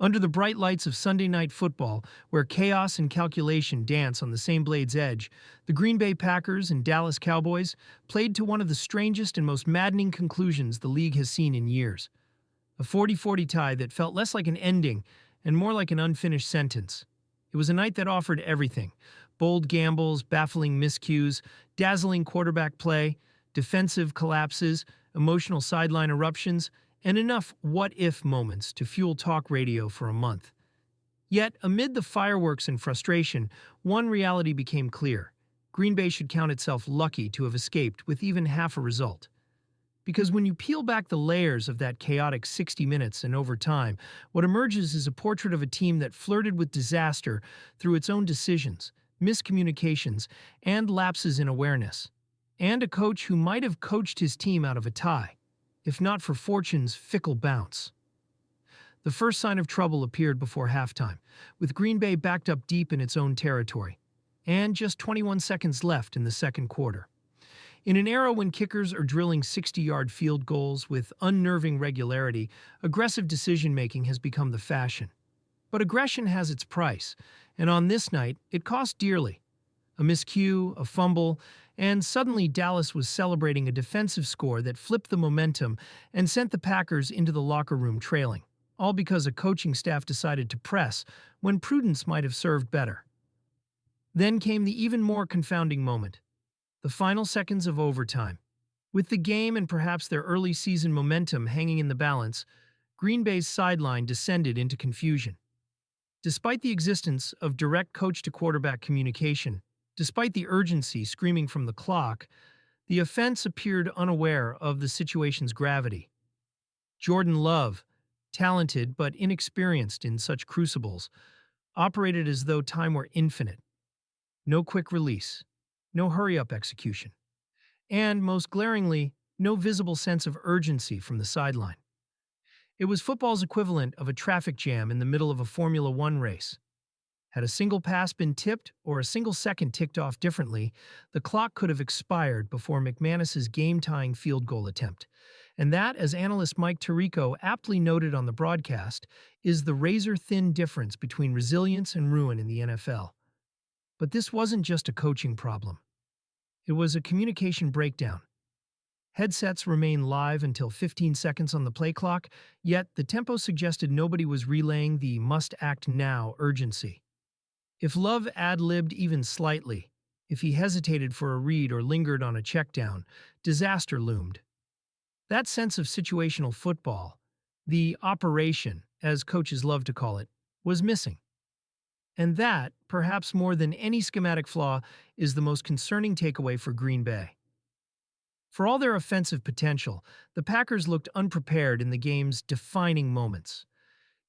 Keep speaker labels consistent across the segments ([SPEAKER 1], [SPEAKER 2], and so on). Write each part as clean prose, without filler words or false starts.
[SPEAKER 1] Under the bright lights of Sunday Night Football, where chaos and calculation dance on the same blade's edge, the Green Bay Packers and Dallas Cowboys played to one of the strangest and most maddening conclusions the league has seen in years. A 40-40 tie that felt less like an ending and more like an unfinished sentence. It was a night that offered everything: bold gambles, baffling miscues, dazzling quarterback play, defensive collapses, emotional sideline eruptions, and enough what-if moments to fuel talk radio for a month. Yet, amid the fireworks and frustration, one reality became clear. Green Bay should count itself lucky to have escaped with even half a result. Because when you peel back the layers of that chaotic 60 minutes and over time, what emerges is a portrait of a team that flirted with disaster through its own decisions, miscommunications, and lapses in awareness. And a coach who might have coached his team out of a tie, if not for fortune's fickle bounce. The first sign of trouble appeared before halftime, with Green Bay backed up deep in its own territory, and just 21 seconds left in the second quarter. In an era when kickers are drilling 60-yard field goals with unnerving regularity, aggressive decision-making has become the fashion. But aggression has its price, and on this night, it cost dearly. A miscue, a fumble, and suddenly Dallas was celebrating a defensive score that flipped the momentum and sent the Packers into the locker room trailing, all because a coaching staff decided to press when prudence might have served better. Then came the even more confounding moment: the final seconds of overtime. With the game and perhaps their early season momentum hanging in the balance, Green Bay's sideline descended into confusion. Despite the existence of direct coach-to-quarterback communication, despite the urgency screaming from the clock, the offense appeared unaware of the situation's gravity. Jordan Love, talented but inexperienced in such crucibles, operated as though time were infinite. No quick release, no hurry-up execution, and, most glaringly, no visible sense of urgency from the sideline. It was football's equivalent of a traffic jam in the middle of a Formula One race. Had a single pass been tipped or a single second ticked off differently, the clock could have expired before McManus's game-tying field goal attempt. And that, as analyst Mike Tirico aptly noted on the broadcast, is the razor-thin difference between resilience and ruin in the NFL. But this wasn't just a coaching problem. It was a communication breakdown. Headsets remained live until 15 seconds on the play clock, yet the tempo suggested nobody was relaying the must-act-now urgency. If Love ad-libbed even slightly, if he hesitated for a read or lingered on a checkdown, disaster loomed. That sense of situational football, the operation, as coaches love to call it, was missing. And that, perhaps more than any schematic flaw, is the most concerning takeaway for Green Bay. For all their offensive potential, the Packers looked unprepared in the game's defining moments.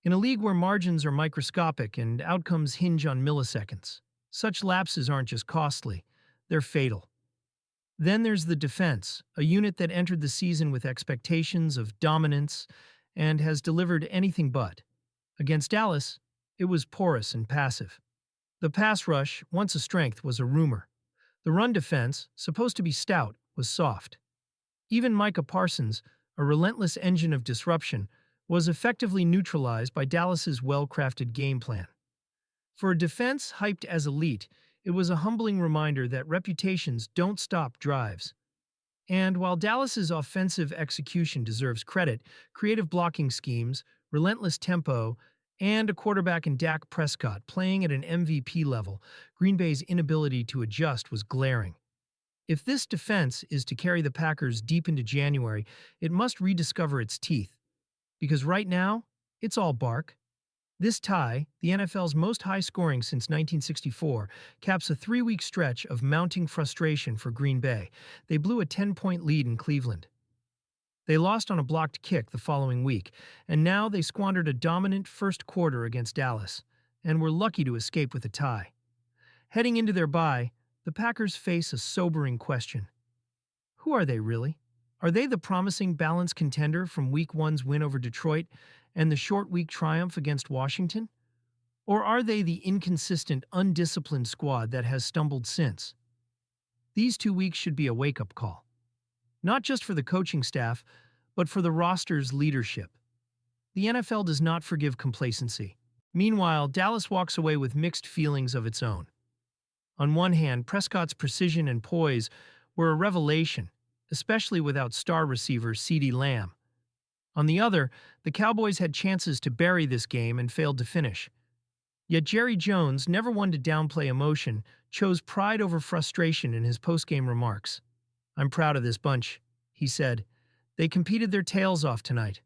[SPEAKER 1] In a league where margins are microscopic and outcomes hinge on milliseconds, such lapses aren't just costly, they're fatal. Then there's the defense, a unit that entered the season with expectations of dominance and has delivered anything but. Against Dallas, it was porous and passive. The pass rush, once a strength, was a rumor. The run defense, supposed to be stout, was soft. Even Micah Parsons, a relentless engine of disruption, was effectively neutralized by Dallas's well-crafted game plan. For a defense hyped as elite, it was a humbling reminder that reputations don't stop drives. And while Dallas's offensive execution deserves credit, creative blocking schemes, relentless tempo, and a quarterback in Dak Prescott playing at an MVP level, Green Bay's inability to adjust was glaring. If this defense is to carry the Packers deep into January, it must rediscover its teeth. Because right now, it's all bark. This tie, the NFL's most high-scoring since 1964, caps a 3-week stretch of mounting frustration for Green Bay. They blew a 10-point lead in Cleveland. They lost on a blocked kick the following week, and now they squandered a dominant first quarter against Dallas, and were lucky to escape with a tie. Heading into their bye, the Packers face a sobering question. Who are they really? Are they the promising balanced contender from Week 1's win over Detroit and the short week triumph against Washington? Or are they the inconsistent, undisciplined squad that has stumbled since? These 2 weeks should be a wake-up call. Not just for the coaching staff, but for the roster's leadership. the NFL does not forgive complacency. Meanwhile, Dallas walks away with mixed feelings of its own. On one hand, Prescott's precision and poise were a revelation, especially without star receiver CeeDee Lamb. On the other, the Cowboys had chances to bury this game and failed to finish. Yet Jerry Jones, never one to downplay emotion, chose pride over frustration in his postgame remarks. "I'm proud of this bunch," he said. "They competed their tails off tonight.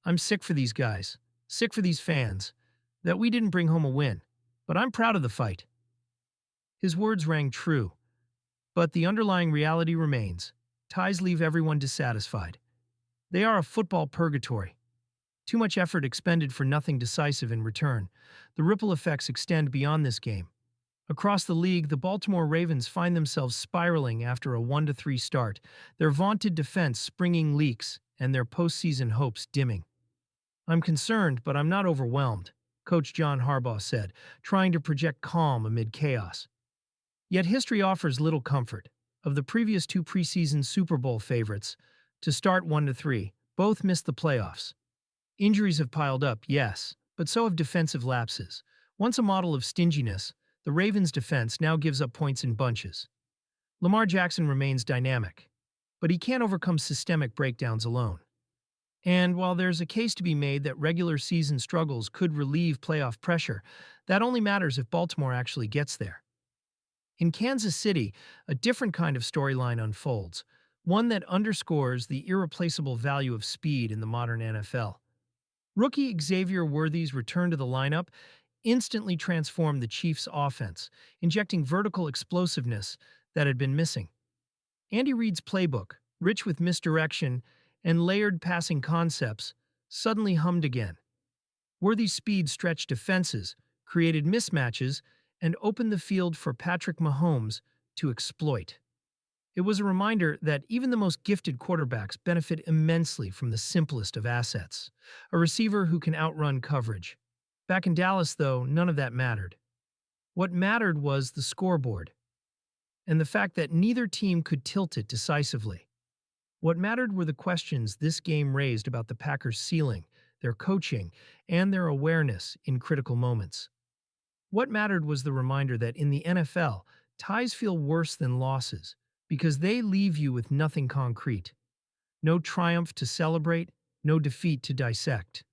[SPEAKER 1] I'm sick for these guys, sick for these fans, that we didn't bring home a win, but I'm proud of the fight." His words rang true, but the underlying reality remains. Ties leave everyone dissatisfied. They are a football purgatory. Too much effort expended for nothing decisive in return. The ripple effects extend beyond this game. Across the league, the Baltimore Ravens find themselves spiraling after a 1-3 start, their vaunted defense springing leaks and their postseason hopes dimming. "I'm concerned, but I'm not overwhelmed," Coach John Harbaugh said, trying to project calm amid chaos. Yet history offers little comfort. Of the previous two preseason Super Bowl favorites, to start 1-3, both missed the playoffs. Injuries have piled up, yes, but so have defensive lapses. Once a model of stinginess, the Ravens' defense now gives up points in bunches. Lamar Jackson remains dynamic, but he can't overcome systemic breakdowns alone. And while there's a case to be made that regular season struggles could relieve playoff pressure, that only matters if Baltimore actually gets there. In Kansas City, a different kind of storyline unfolds, one that underscores the irreplaceable value of speed in the modern NFL. Rookie Xavier Worthy's return to the lineup instantly transformed the Chiefs' offense, injecting vertical explosiveness that had been missing. Andy Reid's playbook, rich with misdirection and layered passing concepts, suddenly hummed again. Worthy's speed stretched defenses, created mismatches, and opened the field for Patrick Mahomes to exploit. It was a reminder that even the most gifted quarterbacks benefit immensely from the simplest of assets, a receiver who can outrun coverage. Back in Dallas, though, none of that mattered. What mattered was the scoreboard, and the fact that neither team could tilt it decisively. What mattered were the questions this game raised about the Packers' ceiling, their coaching, and their awareness in critical moments. What mattered was the reminder that in the NFL, ties feel worse than losses because they leave you with nothing concrete. No triumph to celebrate, no defeat to dissect.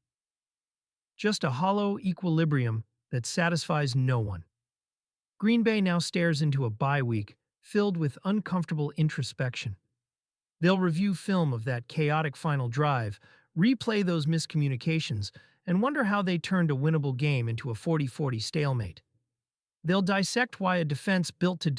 [SPEAKER 1] Just a hollow equilibrium that satisfies no one. Green Bay now stares into a bye week filled with uncomfortable introspection. They'll review film of that chaotic final drive, replay those miscommunications, and wonder how they turned a winnable game into a 40-40 stalemate. They'll dissect why a defense built to